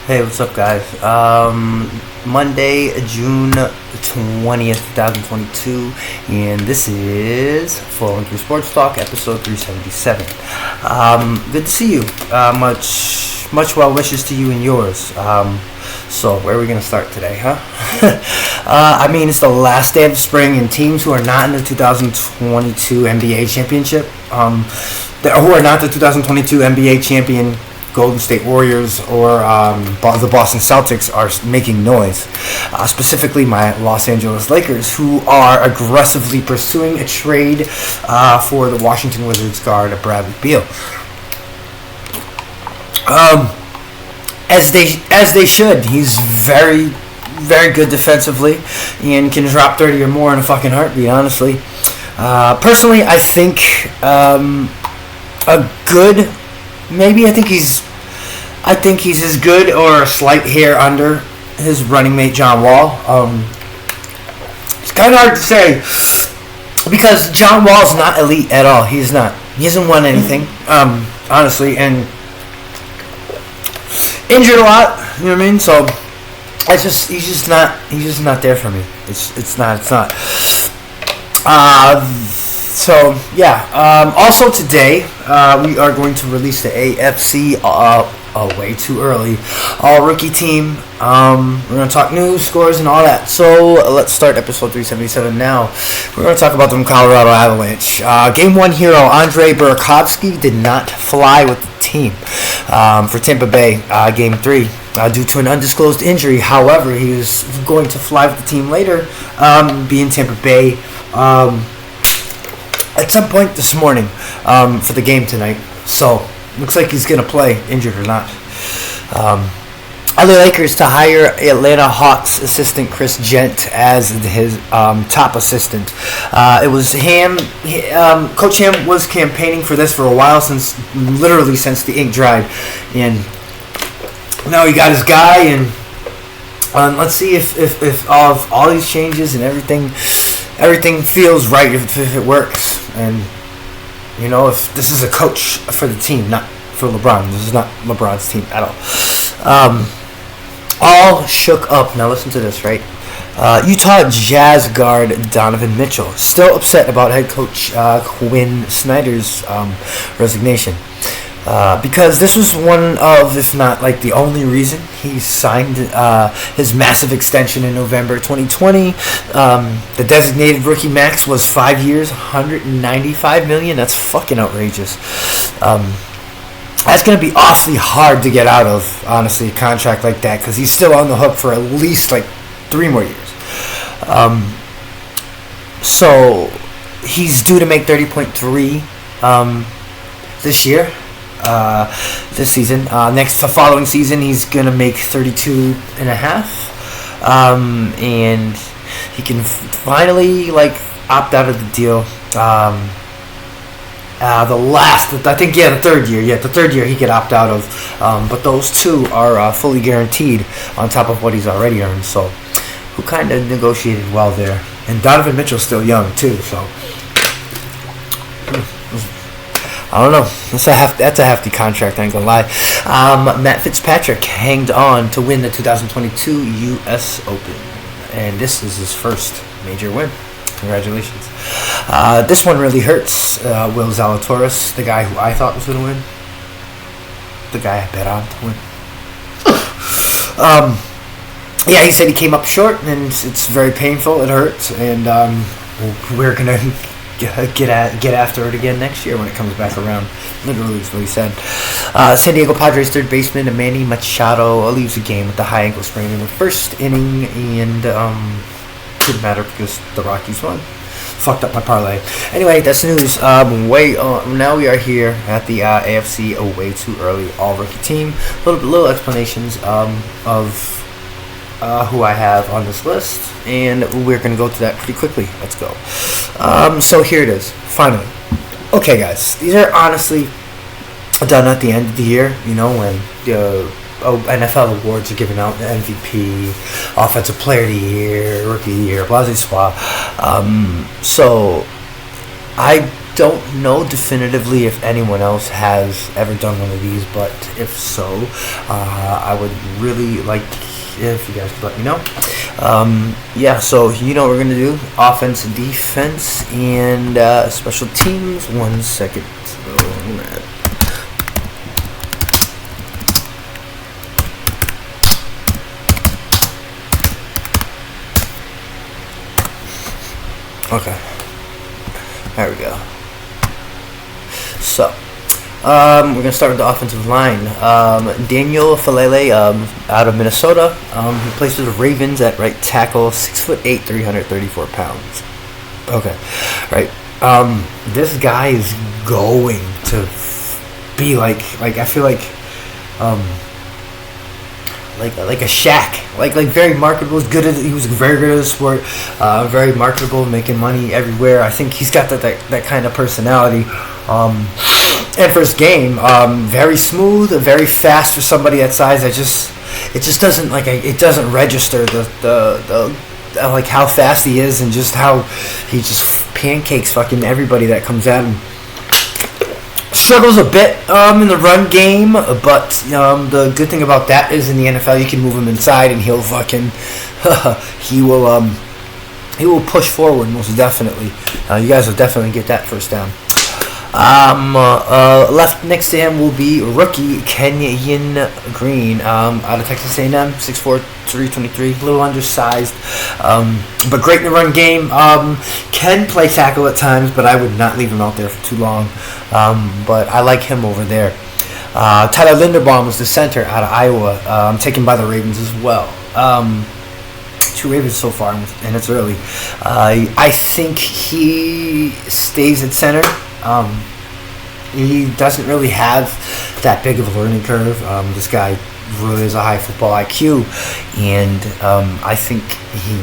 Hey, what's up, guys? Monday, June 20th, 2022, and this is Flowing Through Sportstalk, episode 377. Good to see you. Much well wishes to you and yours. So, where are we going to start today, huh? It's the last day of spring, and teams who are not in the 2022 NBA championship, who are not the 2022 NBA champion Golden State Warriors or the Boston Celtics are making noise. Specifically, my Los Angeles Lakers, who are aggressively pursuing a trade for the Washington Wizards guard Bradley Beal. As they should. He's very, very good defensively and can drop 30 or more in a fucking heartbeat. Honestly, personally, I think a good. Maybe I think he's as good or a slight hair under his running mate John Wall. It's kind of hard to say because John Wall's not elite at all. He's not. He hasn't won anything, honestly, and injured a lot. You know what I mean? So he's just not there for me. It's not. So, yeah. Also today, we are going to release the AFC way too early all-rookie team. We're going to talk news, scores, and all that. So, let's start episode 377 now. We're going to talk about the Colorado Avalanche. Game 1 hero Andre Burakovsky did not fly with the team for Tampa Bay. Game 3. Due to an undisclosed injury. However, he was going to fly with the team later, be in Tampa Bay at some point this morning for the game tonight. So, looks like he's going to play, injured or not. Other Lakers to hire Atlanta Hawks assistant Chris Gent as his top assistant. It was Ham. Coach Ham was campaigning for this for a while, since the ink dried. And now he got his guy, and let's see if all these changes and everything feels right, if it works. And, if this is a coach for the team, not for LeBron. This is not LeBron's team at all. All shook up. Now listen to this, right? Utah Jazz guard Donovan Mitchell still upset about head coach Quinn Snyder's resignation. Because this was one of, if not like the only reason he signed his massive extension in November 2020. The designated rookie max was 5 years, $195 million. That's fucking outrageous. That's going to be awfully hard to get out of, honestly, a contract like that, because he's still on the hook for at least like 3 more years. So he's due to make 30.3 this year. This season. The following season, he's gonna make 32 and a half, and he can finally opt out of the deal. The third year he could opt out of, but those two are fully guaranteed on top of what he's already earned. So, who kind of negotiated well there? And Donovan Mitchell's still young too, so. I don't know. That's a hefty contract, I ain't gonna lie. Matt Fitzpatrick hanged on to win the 2022 U.S. Open. And this is his first major win. Congratulations. This one really hurts. Will Zalatoris, the guy who I thought was going to win. The guy I bet on to win. He said he came up short, and it's very painful. It hurts. And we're going to get after it again next year when it comes back around. Literally is what he said. San Diego Padres third baseman Manny Machado leaves the game with the high ankle sprain in the first inning, and didn't matter because the Rockies won. Fucked up my parlay. Anyway, that's the news. Now we are here at the AFC way too early all rookie team. Little explanations of who I have on this list, and we're going to go through that pretty quickly. Let's go. So here it is, finally. Okay, guys, these are honestly done at the end of the year, when the NFL awards are given out, the MVP, Offensive Player of the Year, Rookie of the Year, blah, blah, blah. So I don't know definitively if anyone else has ever done one of these, but if so, I would really like if you guys could let me know. Yeah, so you know what we're going to do. Offense, defense, and special teams. 1 second. Okay. There we go. So, we're going to start with the offensive line. Daniel Falele out of Minnesota. He plays for the Ravens at right tackle, 6'8", 334 pounds. Okay, right. This guy is going to be like I feel like a Shaq, like very marketable. He was very good at the sport, very marketable, making money everywhere. I think he's got that kind of personality. And for his game, very smooth, very fast for somebody that size. It just doesn't it doesn't register the like how fast he is and just how he just pancakes fucking everybody that comes at him. Struggles a bit in the run game, but the good thing about that is in the NFL you can move him inside and he'll fucking he will push forward most definitely. You guys will definitely get that first down. Left next to him will be rookie Kenyon Green out of Texas A&M, 6'4", 323, a little undersized, but great in the run game. Can play tackle at times, but I would not leave him out there for too long. But I like him over there. Tyler Linderbaum was the center out of Iowa, taken by the Ravens as well. 2 Ravens so far, and it's early. I think he stays at center. He doesn't really have that big of a learning curve. This guy really has a high football IQ, and I think he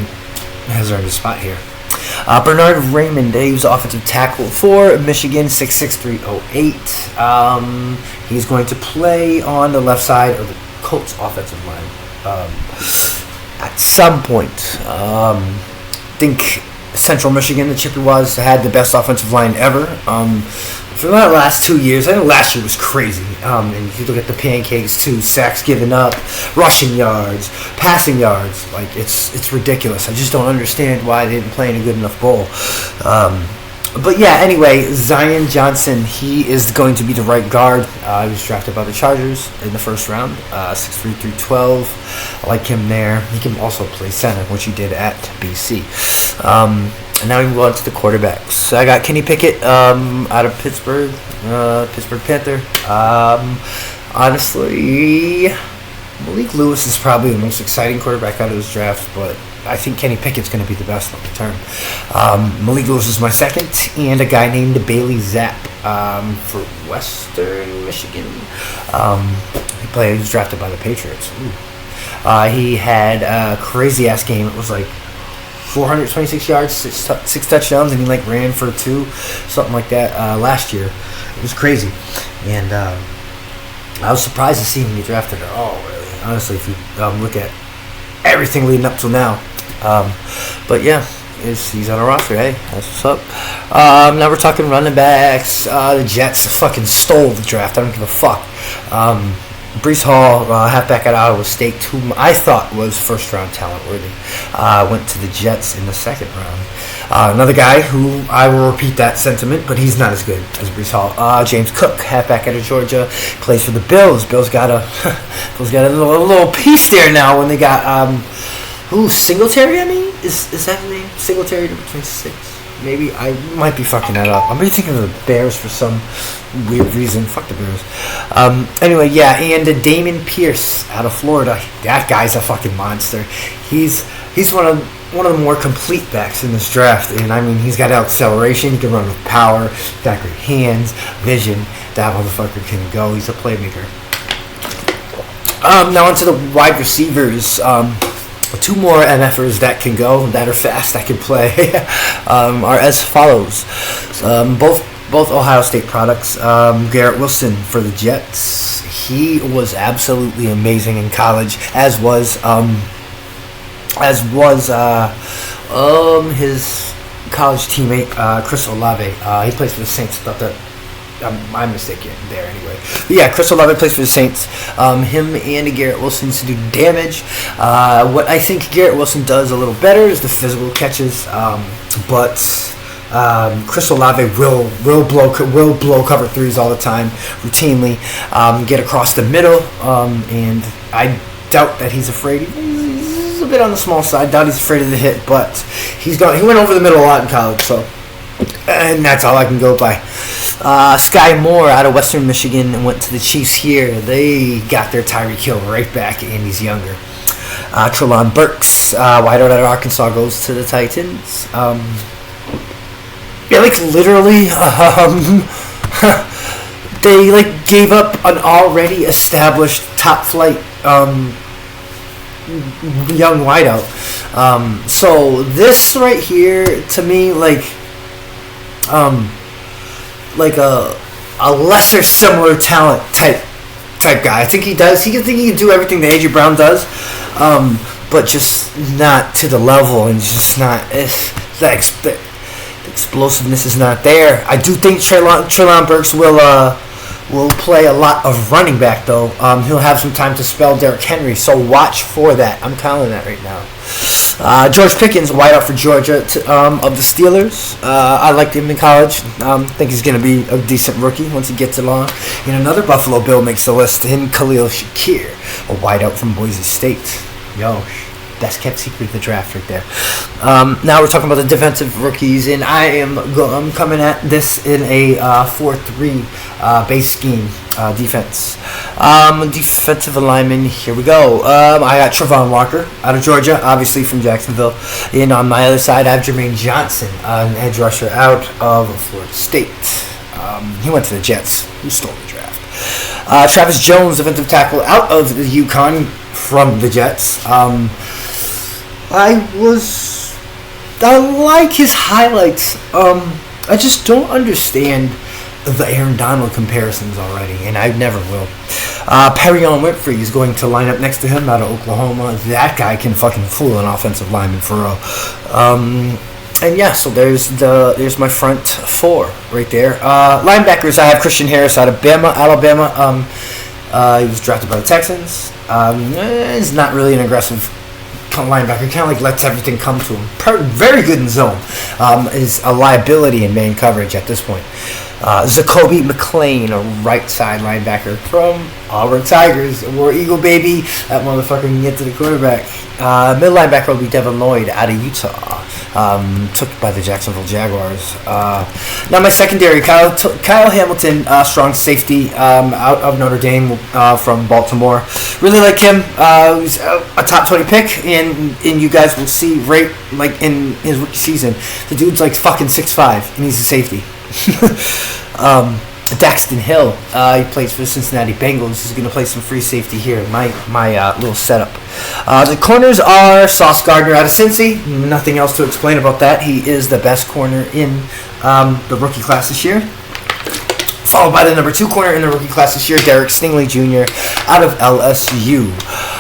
has earned a spot here. Bernard Raymond, he was offensive tackle for Michigan, 6'6", 308. He's going to play on the left side of the Colts offensive line at some point. I think Central Michigan, the Chippewas, had the best offensive line ever. For the last 2 years, I know last year was crazy. And if you look at the pancakes too, sacks given up, rushing yards, passing yards, like it's ridiculous. I just don't understand why they didn't play in a good enough bowl. But yeah, anyway, Zion Johnson, he is going to be the right guard. He was drafted by the Chargers in the first round, 6'3", 312. I like him there. He can also play center, which he did at BC. And now we move on to the quarterbacks. So I got Kenny Pickett out of Pittsburgh Panther. Honestly, Malik Lewis is probably the most exciting quarterback out of this draft, but I think Kenny Pickett's going to be the best long term. Malik Lewis is my second, and a guy named Bailey Zapp for Western Michigan. He was drafted by the Patriots. He had a crazy ass game. It was like 426 yards, six touchdowns, and he ran for 2, something like that last year. It was crazy, and I was surprised to see him get drafted at all. Really, honestly, if you look at everything leading up till now. But yeah, he's on a roster. Hey, that's what's up. Now we're talking running backs. The Jets fucking stole the draft. I don't give a fuck. Breece Hall, halfback at Iowa State, who I thought was first-round talent worthy, went to the Jets in the second round. Another guy who I will repeat that sentiment, but he's not as good as Breece Hall. James Cook, halfback out of Georgia, plays for the Bills. Bills got a little piece there now when they got Singletary. I mean, is that his name? Singletary number 26. Maybe I might be fucking that up. I'm really thinking of the Bears for some weird reason. Fuck the Bears. Anyway, yeah, and Damon Pierce out of Florida. That guy's a fucking monster. He's one of the more complete backs in this draft, and I mean he's got acceleration. He can run with power. He's got great hands, vision. That motherfucker can go. He's a playmaker. Now onto the wide receivers. 2 more MFers that can go, that are fast, that can play, are as follows. Both Ohio State products. Garrett Wilson for the Jets. He was absolutely amazing in college, as was his college teammate, Chris Olave. He plays for the Saints. Thought that I'm mistaken there anyway. But yeah, Chris Olave plays for the Saints. Him and Garrett Wilson to do damage. What I think Garrett Wilson does a little better is the physical catches, but Chris Olave will blow cover threes all the time, routinely, get across the middle, and I doubt that he's afraid. He's a bit on the small side. Doubt he's afraid of the hit, but he went over the middle a lot in college, so. And that's all I can go by. Sky Moore out of Western Michigan went to the Chiefs here. They got their Tyreek Hill right back, and he's younger. Trelon Burks, wide out of Arkansas, goes to the Titans. Yeah, like literally, they like gave up an already established top flight young wideout. So this right here to me, like a lesser similar talent type guy. I think he does. He can do everything that AJ Brown does, but just not to the level, and just not the explosiveness is not there. I do think Trelon Burks will play a lot of running back though. He'll have some time to spell Derrick Henry, so watch for that. I'm calling that right now. George Pickens, wideout for Georgia of the Steelers. I liked him in college. Think he's going to be a decent rookie once he gets along. And another Buffalo Bill makes the list in Khalil Shakir, a wideout from Boise State. Yo, best kept secret of the draft right there. Now we're talking about the defensive rookies, and I'm coming at this in a 4-3 base scheme defense. Defensive alignment, here we go. I got Travon Walker out of Georgia, obviously from Jacksonville. And on my other side, I have Jermaine Johnson, an edge rusher out of Florida State. He went to the Jets, who stole the draft. Travis Jones, defensive tackle out of the UConn from the Jets. I like his highlights. I just don't understand the Aaron Donald comparisons already, and I never will. Perrion Winfrey is going to line up next to him out of Oklahoma. That guy can fucking fool an offensive lineman for real. And yeah, so there's my front four right there. Linebackers, I have Christian Harris out of Alabama. He was drafted by the Texans. He's not really an aggressive linebacker. Kind of like lets everything come to him. Very good in zone. Is a liability in man coverage at this point. Zacoby McClain, a right side linebacker from Auburn Tigers. War Eagle baby. That motherfucker can get to the quarterback. Middle linebacker will be Devin Lloyd out of Utah. Took by the Jacksonville Jaguars. Now my secondary, Kyle Hamilton, strong safety out of Notre Dame from Baltimore. Really like him. He's a top 20 pick, and you guys will see right like in his rookie season, the dude's like fucking 6'5", and he's a safety. Daxton Hill, he plays for the Cincinnati Bengals. He's going to play some free safety here. My little setup. The corners are Sauce Gardner out of Cincy. Nothing else to explain about that. He is the best corner in the rookie class this year. Followed by the number 2 corner in the rookie class this year, Derek Stingley Jr. out of LSU.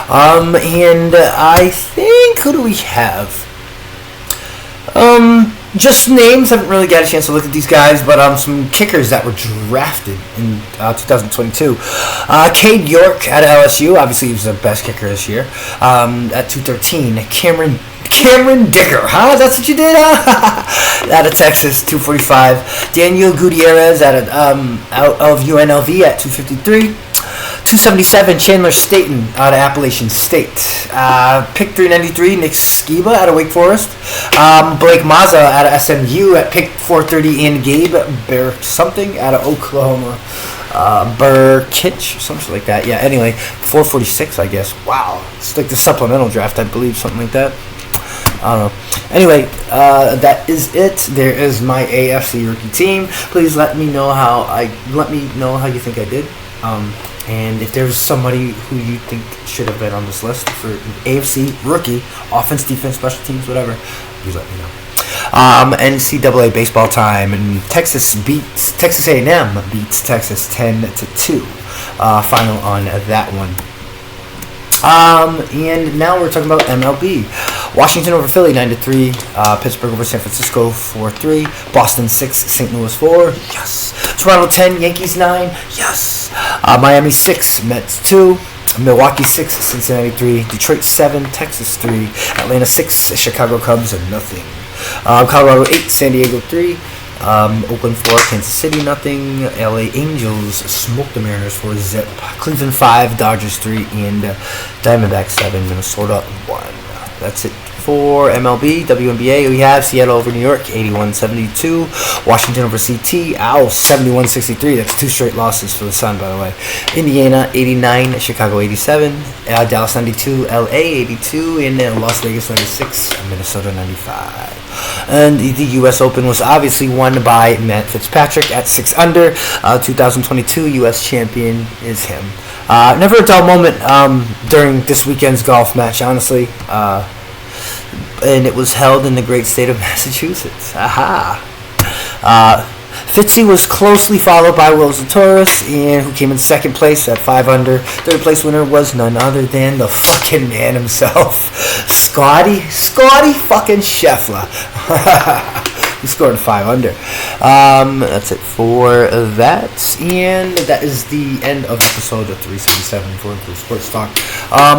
And I think, who do we have? Just names. Haven't really got a chance to look at these guys, but some kickers that were drafted in 2022. Cade York out of LSU. Obviously, he was the best kicker this year. At 213, Cameron Dicker. Huh? That's what you did, huh? Out of Texas, 245. Daniel Gutierrez out of UNLV at 253. 277, Chandler Staten out of Appalachian State. Pick 393, Nick Skiba out of Wake Forest. Blake Mazza out of SMU at pick 430, and Gabe Bear something out of Oklahoma. Burkitch, something like that. Yeah, anyway, 446, I guess. Wow. It's like the supplemental draft, I believe, something like that. I don't know. Anyway, that is it. There is my AFC rookie team. Please let me know how you think I did. And if there's somebody who you think should have been on this list for AFC rookie, offense, defense, special teams, whatever, please let me know. NCAA baseball time, and Texas A&M beats Texas 10-2. Final on that one. And now we're talking about MLB. Washington over Philly 9-3. Pittsburgh over San Francisco 4-3. Boston 6, St. Louis 4. Yes. Toronto 10, Yankees 9. Yes. Miami 6, Mets 2. Milwaukee 6, Cincinnati 3. Detroit 7, Texas 3. Atlanta 6, Chicago Cubs nothing. Colorado 8, San Diego 3. Oakland 4, Kansas City nothing. LA Angels smoked the Mariners 4-0. Cleveland 5, Dodgers 3, and Diamondbacks 7, Minnesota 1. That's it for MLB. WNBA, we have Seattle over New York 81-72. Washington over CT, 71-63. That's 2 straight losses for the Sun, by the way. Indiana 89, Chicago 87. Dallas 92, LA 82, and Las Vegas 96, Minnesota 95. And the U.S. Open was obviously won by Matt Fitzpatrick at 6 under. 2022 U.S. champion is him. Never a dull moment during this weekend's golf match, honestly. And it was held in the great state of Massachusetts. Fitzy was closely followed by Will Zalatoris, and who came in second place at 5 under. Third place winner was none other than the fucking man himself, Scotty fucking Scheffler. He scored 5 under. That's it for that, and that is the end of episode 377 for Sportstalk.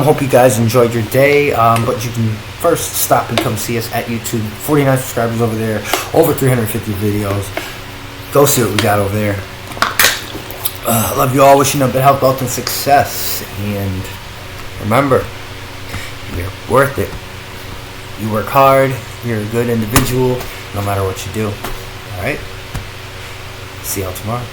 Hope you guys enjoyed your day, but you can first stop and come see us at YouTube. 49 subscribers over there, over 350 videos. Go see what we got over there. Love you all. Wishing you good health, wealth, and success. And remember, you're worth it. You work hard. You're a good individual, no matter what you do. All right? See y'all tomorrow.